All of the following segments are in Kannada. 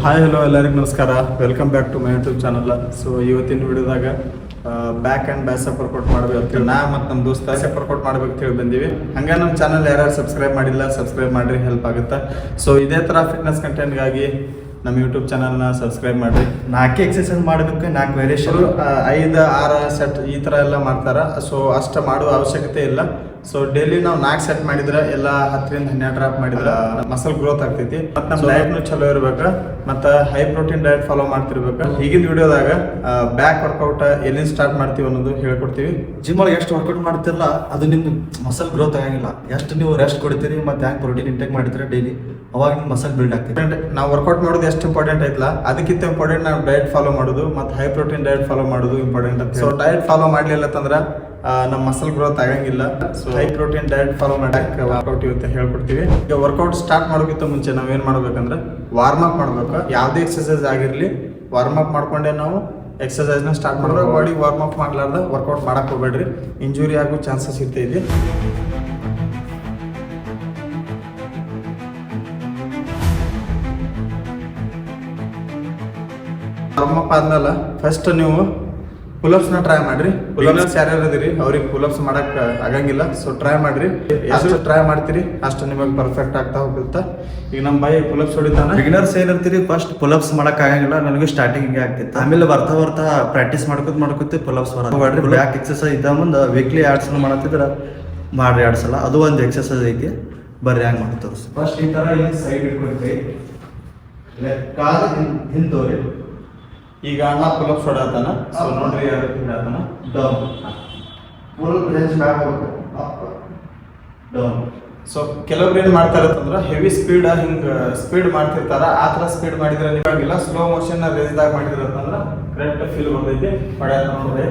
ಹಾಯ್ ಹಲೋ ಎಲ್ಲರಿಗೂ ನಮಸ್ಕಾರ. Welcome back to my YouTube channel. So ಇವತ್ತಿನ ವಿಡಿಯೋದಾಗ ಬ್ಯಾಕ್ ಆ್ಯಂಡ್ ಬ್ಯಾಸಪ್ ವರ್ಕೌಟ್ ಮಾಡ್ಬೇಕು ಅಂತೇಳಿ ನಾ ಮತ್ತು ನಮ್ಮ ದೋಸ್ತ ಬ್ಯಾಸಪ್ ವರ್ಕೌಟ್ ಮಾಡ್ಬೇಕು ಅಂತೇಳಿ ಬಂದೀವಿ. ಹಂಗೆ ನಮ್ಮ ಚಾನಲ್ ಯಾರು ಸಬ್ಸ್ಕ್ರೈಬ್ ಮಾಡಿಲ್ಲ ಸಬ್ಸ್ಕ್ರೈಬ್ ಮಾಡಿರಿ, ಹೆಲ್ಪ್ ಆಗುತ್ತೆ. ಸೊ ಇದೇ ಥರ ಫಿಟ್ನೆಸ್ ಕಂಟೆಂಟ್ಗಾಗಿ ನಮ್ಮ ಯೂಟ್ಯೂಬ್ ಚಾನಲ್ನ ಸಬ್ಸ್ಕ್ರೈಬ್ ಮಾಡಿರಿ. 4 ಎಕ್ಸಸೈಸ್ ಮಾಡಬೇಕು, 4 ವೇರಿಯೇಷನ್, 5-6 ಸೆಟ್ ಈ ಥರ ಎಲ್ಲ ಮಾಡ್ತಾರೆ. ಸೊ ಅಷ್ಟು ಮಾಡುವ ಅವಶ್ಯಕತೆ ಇಲ್ಲ. ಸೊ ಡೈಲಿ ನಾವು 4 ಸೆಟ್ ಮಾಡಿದ್ರೆ ಎಲ್ಲ 10-12 ಡ್ರಾಪ್ ಮಾಡಿದ್ರೆ ಮಸಲ್ ಗ್ರೋತ್ ಆಗ್ತೈತಿ. ಮತ್ತು ನಮ್ಮ ಡಯಟ್ನು ಚಲೋ ಇರ್ಬೇಕು, ಮತ್ತು ಹೈ ಪ್ರೋಟೀನ್ ಡಯಟ್ ಫಾಲೋ ಮಾಡ್ತಿರ್ಬೇಕು. ಈಗಿನ ವಿಡಿಯೋದಾಗ ಬ್ಯಾಕ್ ವರ್ಕೌಟ್ ಎಲ್ಲಿಂದ ಸ್ಟಾರ್ಟ್ ಮಾಡ್ತೀವಿ ಅನ್ನೋದು ಹೇಳ್ಕೊಡ್ತೀವಿ. ಜಿಮ್ ಒಳಗೆ ಎಷ್ಟು ವರ್ಕೌಟ್ ಮಾಡ್ತಿರಲ್ಲ ಅದು ನಿಮ್ಗೆ ಮಸಲ್ ಗ್ರೋತ್ ಆಗಂಗಿಲ್ಲ. ಎಷ್ಟು ನೀವು ರೆಸ್ಟ್ ಕೊಡ್ತೀರಿ ಮತ್ತು ಹ್ಯಾಂಗೆ ಪ್ರೋಟೀನ್ ಇಂಟೇಕ್ ಮಾಡಿದ್ರೆ ಡೈಲಿ, ಅವಾಗ ನಿಮ್ಮ ಮಸಲ್ ಬಿಲ್ಡ್ ಆಗ್ತದೆ. ನಾವು ವರ್ಕೌಟ್ ಮಾಡೋದು ಎಷ್ಟು ಇಂಪಾರ್ಟೆಂಟ್ ಐತಲ್ಲ, ಅದಕ್ಕಿಂತ ಇಂಪಾರ್ಟೆಂಟ್ ನಾವು ಡಯಟ್ ಫಾಲೋ ಮಾಡೋದು ಮತ್ತು ಹೈ ಪ್ರೋಟೀನ್ ಡಯಟ್ ಫಾಲೋ ಮಾಡೋದು ಇಂಪಾರ್ಟೆಂಟ್ ಅಂತ. ಸೊ ಡಯಟ್ ಫಾಲೋ ಮಾಡಲಿಲ್ಲ ಅಂತಂದ್ರೆ ನಮ್ಮ ಮಸಲ್ ಗ್ರೋತ್ ಆಗಂಗಿಲ್ಲ. So high protein diet follow ಮಾಡಕ್ಕೆ ವರ್ಕೌಟ್ ಇವತ್ತು ಹೇಳ್ಕೊಡ್ತೀವಿ. ಈಗ ವರ್ಕೌಟ್ ಸ್ಟಾರ್ಟ್ ಮಾಡೋಕ್ಕಿಂತ ಮುಂಚೆ ನಾವೇನು ಮಾಡ್ಬೇಕಂದ್ರೆ ವಾರ್ಮ್ ಅಪ್ ಮಾಡ್ಬೇಕು. ಯಾವುದೇ ಎಕ್ಸಸೈಸ್ ಆಗಿರಲಿ ವಾರ್ಮ್ ಅಪ್ ಮಾಡ್ಕೊಂಡೆ ನಾವು ಎಕ್ಸಸೈಸ್ನ ಸ್ಟಾರ್ಟ್ ಮಾಡ್ಬೇಕು. ಬಾಡಿ ವಾರ್ಮ್ ಅಪ್ ಮಾಡ್ಲಾರ್ದ ವರ್ಕೌಟ್ ಮಾಡಕ್ಕೆ ಹೋಗ್ಬೇಡ್ರಿ, ಇಂಜುರಿ ಆಗೋ ಚಾನ್ಸಸ್ ಇರ್ತೈತಿ. ವಾರ್ಮ್ ಅಪ್ ಆದ್ಮೇಲೆ ಫಸ್ಟ್ ನೀವು ಪುಲಪ್ಸ್ನ ಟ್ರೈ ಮಾಡ್ರಿ. ಪುಲಪ್ಸ್ ಯಾರ್ಯಾರು ಇದೀರಿ ಅವ್ರಿಗೆ ಪುಲಪ್ಸ್ ಮಾಡಕ್ ಆಗಂಗಿಲ್ಲ. ಸೊ ಟ್ರೈ ಮಾಡ್ರಿ, ಎಷ್ಟು ಟ್ರೈ ಮಾಡ್ತೀರಿ ಅಷ್ಟು ನಿಮಗೆ ಪರ್ಫೆಕ್ಟ್ ಆಗ್ತಾ ಹೋಗುತ್ತೆ. ಈಗ ನಮ್ಮ ಬಾಯಿ ಪುಲಪ್ಸ್ ಹೊಡಿತಾನೆ. ಬಿಗಿನರ್ಸ್ ಏನಿರ್ತೀರಿ ಫಸ್ಟ್ ಪುಲಪ್ಸ್ ಮಾಡಕ್ ಆಗಂಗಿಲ್ಲ. ನನಗೂ ಸ್ಟಾರ್ಟಿಂಗ್ ಹಿಂಗೆ ಆಗ್ತಿತ್ತು. ಆಮೇಲೆ ಬರ್ತಾ ಪ್ರಾಕ್ಟೀಸ್ ಮಾಡ್ಕೊತ ಪುಲಪ್ಸ್ ಬರೋದು. ಬ್ಯಾಕ್ ಎಕ್ಸಸೈಸ್ ಇದ್ದ ಮುಂದೆ ವೀಕ್ಲಿ 2 ಸಲ ಮಾಡತ್ತಿದ್ರೆ ಮಾಡ್ರಿ 2 ಸಲ. ಅದು ಒಂದು ಎಕ್ಸಸೈಸ್ ಐತಿ, ಬರ್ರಿ ಹಂಗೆ ಮಾಡಿ ತೋರಿಸಿ. ಫಸ್ಟ್ ಈ ಥರ ಇಲ್ಲಿ ಸೈಡ್ ಇಟ್ಕೊಳ್ತೀವಿ, ಕಾಲು ಹಿಂದೋರಿ. ಈಗ ಅಣ್ಣ ಪುಲಪ್ಸ್ ಹೊಡತಾನ. ಸೊ ನೋಡ್ರಿ ಯಾವ ರೀತಿ ಹೊಡತಾನ. ಡೌನ್, ಫುಲ್ ರೇಂಜ್ ಬ್ಯಾಕ್ ಹೋಗುತ್ತೆ, ಅಪ್ ಡೌನ್. ಸೊ ಕೆಲವ್ರು ಏನ್ ಮಾಡ್ತಾರಂತಂದ್ರ ಹೆವಿ ಸ್ಪೀಡ್ ಹಿಂಗ ಸ್ಪೀಡ್ ಮಾಡ್ತಿರ್ತಾರ. ಆ ತರ ಸ್ಪೀಡ್ ಮಾಡಿದ್ರೆ ನಿಮಗಿಲ್ಲ. ಸ್ಲೋ ಮೋಷನ್ ರೇಂಜ್ದಾಗ ಮಾಡಿದ್ರಂತಂದ್ರ ಕರೆಕ್ಟ್ ಫೀಲ್ ಬರ್ತೈತಿ. ಹೊಡ್ಯಾಕ ನೋಡ್ರಿ,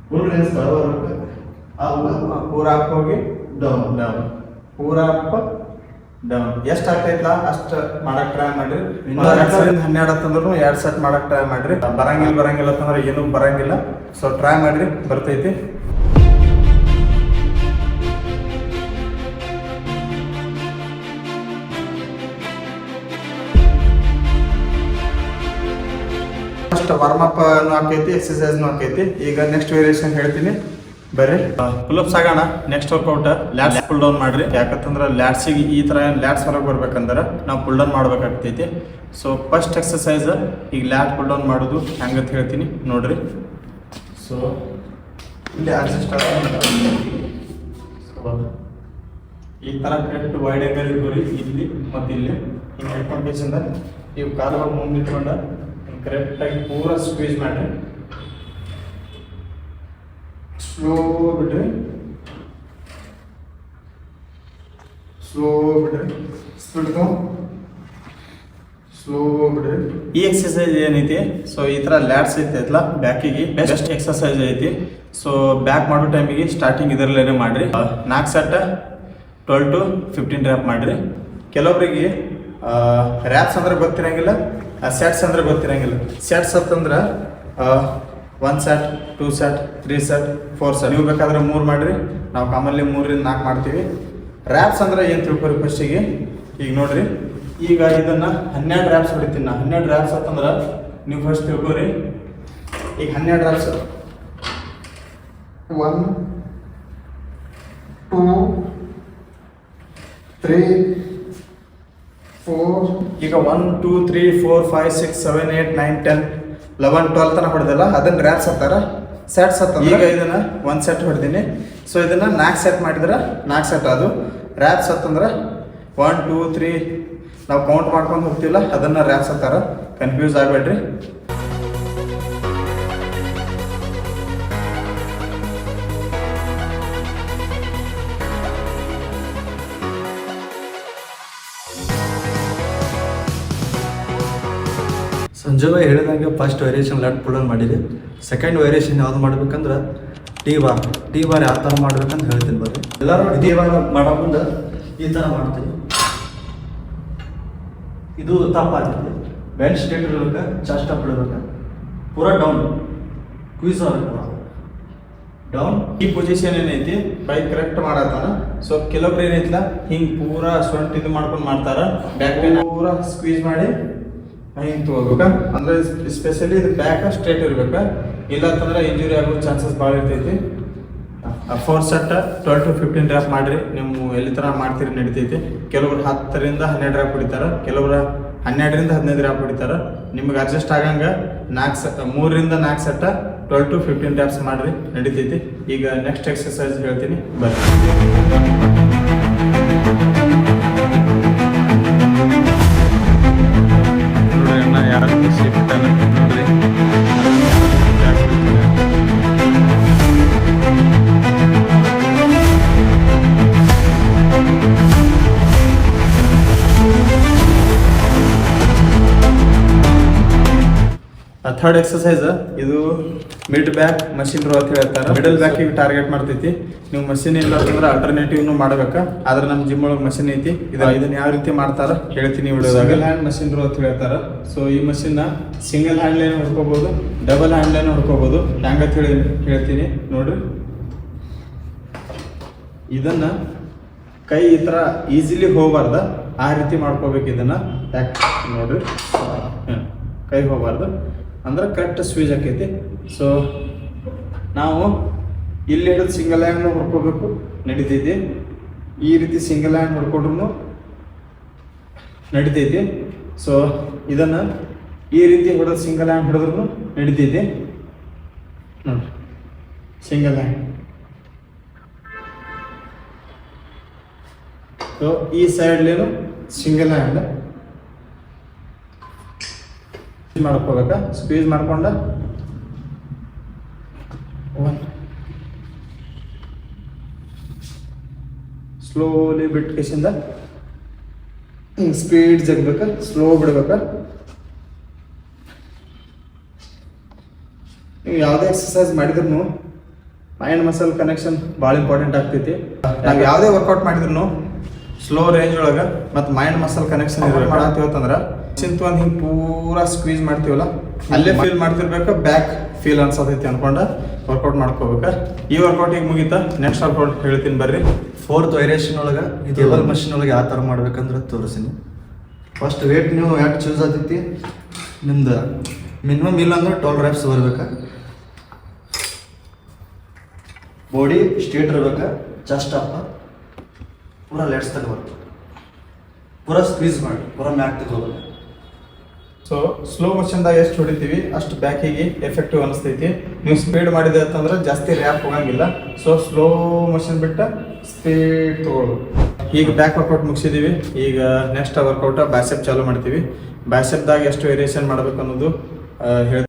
ಫುಲ್ ರೇಂಜ್ ಬರುತ್ತೆ. ಪೂರ ಅಪ್ ಹೋಗಿ ಡೌನ್ ಡೌನ್, ಪೂರ ಅಪ್ ಡೌನ್. ಎಷ್ಟು ಆಗ್ತೈತಲ್ಲ ಅಷ್ಟು ಮಾಡಕ್ ಟ್ರೈ ಮಾಡ್ರಿ. 12 ಅಂತಂದ್ರು 2 ಸೆಟ್ ಮಾಡಕ್ ಟ್ರೈ ಮಾಡ್ರಿ. ಬರಂಗಿಲ್ಲ ಅಂತಂದ್ರೆ ಏನು ಬರಂಗಿಲ್ಲ. ಸೊ ಟ್ರೈ ಮಾಡ್ರಿ, ಬರ್ತೈತಿ. ಫಸ್ಟ್ ವಾರ್ಮ್ ಅಪ್ ಆಕೈತಿ, ಎಕ್ಸಸೈಸ್ ಆಕೈತಿ. ಈಗ ನೆಕ್ಸ್ಟ್ ವೇರಿಯೇಷನ್ ಹೇಳ್ತೀನಿ, ಬರ್ರಿ. ಪುಲಪ್ಸ್ ಆಗೋಣ. Next workout lats pull down ಮಾಡ್ರಿ. ಯಾಕಂತಂದ್ರೆ ಲ್ಯಾಟ್ಸಿಗೆ ಈ ಥರ ಲ್ಯಾಟ್ಸ್ ಹೊರಗೆ ಬರ್ಬೇಕಂದ್ರೆ ನಾವು ಪುಲ್ ಡೌನ್ ಮಾಡ್ಬೇಕಾಗ್ತೈತಿ. ಸೊ ಫಸ್ಟ್ ಎಕ್ಸಸೈಸ್ ಈಗ ಲ್ಯಾಟ್ ಪುಲ್ ಡೌನ್ ಮಾಡೋದು ಹೆಂಗಂತ ಹೇಳ್ತೀನಿ ನೋಡ್ರಿ. ಸೊ ಇಲ್ಲಿ ಅಡ್ಜಸ್ಟ್ ಈ ಥರ ಕರೆಕ್ಟ್ ವೈಡ್ ಆಂಗಲ್ ಇಟ್ಕೊರಿ. ಇಲ್ಲಿ ಮತ್ತು ಇಲ್ಲಿ ಹಿಂಗೆ ಇಟ್ಕೊಂಡ ಇವು ಕಾಲುಗಳು ಮುಂದೆ ಇಟ್ಕೊಂಡ ಕರೆಕ್ಟಾಗಿ ಪೂರ ಸ್ಕ್ವೀಸ್ ಮಾಡ್ರಿ. ಸ್ಲೋ ಬಿಡ್ರಿ, ಸ್ಲೋ ಬಿಡ್ರಿ. ಈ ಎಕ್ಸಸೈಸ್ ಏನೈತಿ, ಸೊ ಈ ಥರ ಲ್ಯಾಟ್ಸ್ ಐತೈತಲ್ಲ ಬ್ಯಾಕಿಗೆ ಬೆಸ್ಟ್ ಎಕ್ಸಸೈಸ್ ಐತಿ. ಸೊ ಬ್ಯಾಕ್ ಮಾಡೋ ಟೈಮಿಗೆ ಸ್ಟಾರ್ಟಿಂಗ್ ಇದರಲ್ಲೇ ಮಾಡ್ರಿ. 4 ಸೆಟ್ 12 to 15 ರ್ಯಾಪ್ ಮಾಡ್ರಿ. ಕೆಲವೊಬ್ಬರಿಗೆ ರ್ಯಾಪ್ಸ್ ಅಂದ್ರೆ ಗೊತ್ತಿರಂಗಿಲ್ಲ, ಸೆಟ್ಸ್ ಅಂದ್ರೆ ಗೊತ್ತಿರಂಗಿಲ್ಲ. ಸೆಟ್ಸ್ ಅಂತಂದ್ರೆ 1 ಸೆಟ್ 2 ಸೆಟ್ 3 ಸೆಟ್ 4 ಸೆಟ್. ನೀವು ಬೇಕಾದ್ರೆ 3 ಮಾಡ್ರಿ. ನಾವು ಕಾಮನ್ಲಿ 3-4 ಮಾಡ್ತೀವಿ. ರ್ಯಾಪ್ಸ್ ಅಂದ್ರೆ ಏನು ತಿಳ್ಕೊರಿ ಫಸ್ಟಿಗೆ. ಈಗ ನೋಡ್ರಿ, ಈಗ ಇದನ್ನ 12 ರ್ಯಾಪ್ಸ್ ಹೊಡಿತೀನಿ ನಾ. 12 ರ್ಯಾಪ್ಸ್ ಅಂತಂದ್ರೆ ನೀವು ಫಸ್ಟ್ ತಿಳ್ಕೊರಿ. ಈಗ 12 ರ್ಯಾಪ್ಸ್ 1 2 3 4. ಈಗ 1 2 3 4 5 6 7 8 9 10 11 12 ತನಕ ಹೊಡೆದಲ್ಲ, ಅದನ್ನ ರ್ಯಾಪ್ಸ್ ಅಂತಾರ. ಸೆಟ್ಸ್ ಅಂತ ಈಗ ಇದನ್ನ 1 ಸೆಟ್ ಹೊಡೆದೀನಿ. ಸೊ ಇದನ್ನ 4 ಸೆಟ್ ಮಾಡಿದ್ರೆ 4 ಸೆಟ್. ಅದು ರ್ಯಾಪ್ಸ್ ಅಂತಂದ್ರೆ 1 2 3 ನಾವು ಕೌಂಟ್ ಮಾಡ್ಕೊಂಡು ಹೋಗ್ತಿಲ್ಲ, ಅದನ್ನ ರ್ಯಾಪ್ಸ್ ಅಂತಾರ. ಕನ್ಫ್ಯೂಸ್ ಆಗಬೇಡ್ರಿ. ಸಂಜಯ್ ಹೇಳಿದಂಗೆ ಫಸ್ಟ್ ವೇರಿಯೇಷನ್ ಲ್ಯಾಟ್ ಪುಲ್ ಡೌನ್ ಮಾಡಿರಿ. ಸೆಕೆಂಡ್ ವೇರಿಯೇಷನ್ ಯಾವ್ದು ಮಾಡ್ಬೇಕಂದ್ರೆ ಟಿ ಬಾರ್ ಯಾವ ಥರ ಮಾಡ್ಬೇಕಂತ ಹೇಳ್ತೀನಿ ಬರ್ರಿ. ಎಲ್ಲರೂ ಟಿ ಬಾರ್ ಮಾಡೋ ಮುಂದೆ ಈ ಥರ ಮಾಡ್ತೀವಿ. ಇದು ತಪ್ಪಾಗ್ತದೆ. ಬೆಂಚ್ ಸ್ಟ್ರೇಟ್ ಇರ್ಬೇಕು, ಚೆಸ್ಟ್ ಅಪ್ ಇಡ್ಬೇಕು, ಪೂರ ಡೌನ್ ಕ್ವೀಸ್ ಆಗ್ಬೇಕು. ಡೌನ್. ಈ ಪೊಸಿಷನ್ ಏನೈತಿ ಬೈ ಕರೆಕ್ಟ್ ಮಾಡತ್ತಾನ. ಸೊ ಕೆಲವೊಬ್ರು ಏನೈತಿಲ್ಲ ಹಿಂಗ್ ಪೂರಾ ಸೊಂಟ ಇದು ಮಾಡ್ಕೊಂಡು ಮಾಡ್ತಾರ, ಬ್ಯಾಕ್ ಪೇನ್ ಪೂರಾ ಸ್ಕ್ವೀಸ್ ಮಾಡಿ ಹಿಂಗ್ ತಗೋಬೇಕ. ಅಂದ್ರೆ ಸ್ಪೆಷಲಿ ಇದು ಬ್ಯಾಕ್ ಸ್ಟ್ರೇಟ್ ಇರ್ಬೇಕ, ಇಲ್ಲ ಅಂತಂದ್ರೆ ಇಂಜುರಿ ಆಗೋ ಚಾನ್ಸಸ್ ಭಾಳ ಇರ್ತೈತಿ. 4 ಸೆಟ್ 12 to 15 ರ್ಯಾಪ್ ಮಾಡ್ರಿ. ನೀವು ಎಲ್ಲಿ ತರ ಮಾಡ್ತೀರಿ ನಡಿತೈತಿ. ಕೆಲವ್ರು 10 ರಿಂದ 12 ರ್ಯಾಪ್ ಹೊಡಿತಾರ, ಕೆಲವ್ರು 12 ರಿಂದ 15 ರ್ಯಾಪ್ ಹೊಡಿತಾರ. ನಿಮ್ಗೆ ಅಡ್ಜಸ್ಟ್ ಆಗಂಗ 3 ರಿಂದ 4 ಸೆಟ್ 12 to 15 ರ್ಯಾಪ್ಸ್ ಮಾಡ್ರಿ, ನಡಿತೈತಿ. ಈಗ ನೆಕ್ಸ್ಟ್ ಎಕ್ಸರ್ಸೈಸ್ ಹೇಳ್ತೀನಿ ಬರ್ರಿ. ನೋಡ್ರಿ ಅಣ್ಣ ಯಾರು ಖುಷಿ ಬಿಟ್ಟಾನ ನೋಡ್ರಿ. ಥರ್ಡ್ ಎಕ್ಸರ್ಸೈಸ್ ಇದು ಮಿಡ್ ಬ್ಯಾಕ್ ಮಷಿನ್ ರೋ ಅಂತ ಹೇಳ್ತಾರೆ. ಮಿಡಲ್ ಬ್ಯಾಕ್ ಟಾರ್ಗೆಟ್ ಮಾಡ್ತೈತಿ. ನೀವು ಮಷಿನ್ ಇಲ್ಲ ಅಂತಂದ್ರೆ ಅಲ್ಟರ್ನೇಟಿವ್ ಮಾಡ್ಬೇಕಾ, ಆದ್ರೆ ನಮ್ಮ ಜಿಮ್ ಒಳಗೆ ಮಷಿನ್ ಐತಿ. ಇದನ್ನ ಯಾವ ರೀತಿ ಮಾಡ್ತಾರ ಹೇಳ್ತೀನಿ ವಿಡಿಯೋದಾಗ. ಸಿಂಗಲ್ ಹ್ಯಾಂಡ್ ಮಷಿನ್ ರೋ ಅಂತ ಹೇಳ್ತಾರ. ಸೊ ಈ ಮಷಿನ್ ಸಿಂಗಲ್ ಹ್ಯಾಂಡ್ ಲೈನ್ ಹೊಡ್ಕೋಬಹುದು, ಡಬಲ್ ಹ್ಯಾಂಡ್ ಲೈನ್ ಹೊಡ್ಕೋಬಹುದು. ಹೆಂಗಂತ ಹೇಳ್ತೀನಿ ನೋಡ್ರಿ. ಇದನ್ನ ಕೈ ಈ ತರ ಈಸಿಲಿ ಹೋಗಬಾರ್ದ, ಆ ರೀತಿ ಮಾಡ್ಕೋಬೇಕು. ಇದನ್ನ ನೋಡ್ರಿ, ಕೈ ಹೋಗಬಾರ್ದು ಅಂದ್ರೆ ಕರೆಕ್ಟ್ ಸ್ವೀಜ್ ಆಕೈತಿ. ಸೊ ನಾವು ಇಲ್ಲಿ ಹಿಡಿದು ಸಿಂಗಲ್ ಹ್ಯಾಂಡ್ ಹೊಡ್ಕೋಬೇಕು, ನಡಿತೈತಿ. ಈ ರೀತಿ ಸಿಂಗಲ್ ಹ್ಯಾಂಡ್ ಹೊಡ್ಕೊಂಡ್ರು ನಡಿತೈತಿ. ಸೊ ಇದನ್ನ ಈ ರೀತಿ ಹೊಡೆದು ಸಿಂಗಲ್ ಹ್ಯಾಂಡ್ ಹೊಡೆದ್ರು ನಡಿತೈತಿ. ನೋಡ್ರಿ, ಸಿಂಗಲ್ ಹ್ಯಾಂಡ್. ಸೊ ಈ ಸೈಡ್ಲೇನು ಸಿಂಗಲ್ ಹ್ಯಾಂಡ್ ಮಾಡ್ಕೋಬೇಕ. ಸ್ಕ್ವೀಸ್ ಮಾಡ್ಕೊಂಡ ಸ್ಲೋಲಿ ಬಿಟ್ಟು ಕೇಸಿಂದ ಸ್ಪೀಡ್ ಜಗ್ಬೇಕ, ಸ್ಲೋ ಬಿಡ್ಬೇಕ. ನೀವು ಯಾವುದೇ ಎಕ್ಸರ್ಸೈಸ್ ಮಾಡಿದ್ರು ಮೈಂಡ್ ಮಸಲ್ ಕನೆಕ್ಷನ್ ಭಾಳ ಇಂಪಾರ್ಟೆಂಟ್ ಆಗ್ತೈತಿ. ನಾವು ಯಾವುದೇ ವರ್ಕೌಟ್ ಮಾಡಿದ್ರು ಸ್ಲೋ ರೇಂಜ್ ಒಳಗೆ ಮತ್ತು ಮೈಂಡ್ ಮಸಲ್ ಕನೆಕ್ಷನ್ ಮಾಡತ್ತೀವತ್ತಂದ್ರೆ ಚಿಂತ್ವಂದು ಹಿಂಗೆ ಪೂರಾ ಸ್ಕ್ವೀಸ್ ಮಾಡ್ತೀವಲ್ಲ, ಅಲ್ಲೇ ಫೀಲ್ ಮಾಡ್ತಿರ್ಬೇಕು, ಬ್ಯಾಕ್ ಫೀಲ್ ಅನ್ಸತೈತಿ ಅನ್ಕೊಂಡ ವರ್ಕೌಟ್ ಮಾಡ್ಕೋಬೇಕ. ಈ ವರ್ಕೌಟ್ ಈಗ ಮುಗೀತಾ, ನೆಕ್ಸ್ಟ್ ವರ್ಕೌಟ್ ಹೇಳ್ತೀನಿ ಬರ್ರಿ. 4th ವೇರಿಯೇಷನ್ ಒಳಗೆ ಈ ಟೇಬಲ್ ಮಷಿನ್ ಒಳಗೆ ಯಾವ ಥರ ಮಾಡ್ಬೇಕಂದ್ರೆ ತೋರಿಸ್ತೀನಿ. ಫಸ್ಟ್ ವೇಟ್ ನೀವು ಯಾಕೆ ಚೂಸ್ ಆಗ್ತೈತಿ, ನಿಮ್ದು ಮಿನಿಮಮ್ ಇಲ್ಲ ಅಂದ್ರೆ 12 ರ್ಯಾಪ್ಸ್ ಬರ್ಬೇಕು. ಬಾಡಿ ಸ್ಟ್ರೇಟ್ ಇರ್ಬೇಕು, ಚೆಸ್ಟ್ ಅಪ್ ಪೂರಾ ಲೆಟ್ಸ್ ತಗೋಬೇಕು, ಪೂರಾ ಸ್ಕ್ವೀಸ್ ಮಾಡಿ ಪೂರಾ ಮ್ಯಾಕ್ ತಗೋಬೇಕು. ಸೊ ಸ್ಲೋ ಮೋಷನ್ದಾಗ ಎಷ್ಟು ಹೊಡಿತೀವಿ ಅಷ್ಟು ಬ್ಯಾಕಿಗೆ ಎಫೆಕ್ಟಿವ್ ಅನಿಸ್ತೈತಿ. ನೀವು ಸ್ಪೀಡ್ ಮಾಡಿದೆ ಅಂತಂದ್ರೆ ಜಾಸ್ತಿ ರ್ಯಾಪ್ ಹೋಗಂಗಿಲ್ಲ. ಸೊ ಸ್ಲೋ ಮೋಷನ್ ಬಿಟ್ಟ ಸ್ಪೀಡ್ ತಗೊಳ್ಬೇಕು. ಈಗ ಬ್ಯಾಕ್ ವರ್ಕೌಟ್ ಮುಗಿಸಿದೀವಿ. ಈಗ ನೆಕ್ಸ್ಟ್ ವರ್ಕೌಟ್ ಬೈಸೆಪ್ ಚಾಲೂ ಮಾಡ್ತೀವಿ. ಬೈಸೆಪ್ದಾಗ ಎಷ್ಟು ವೇರಿಯೇಷನ್ ಮಾಡ್ಬೇಕು ಅನ್ನೋದು ಹೇಳ್ತೀನಿ.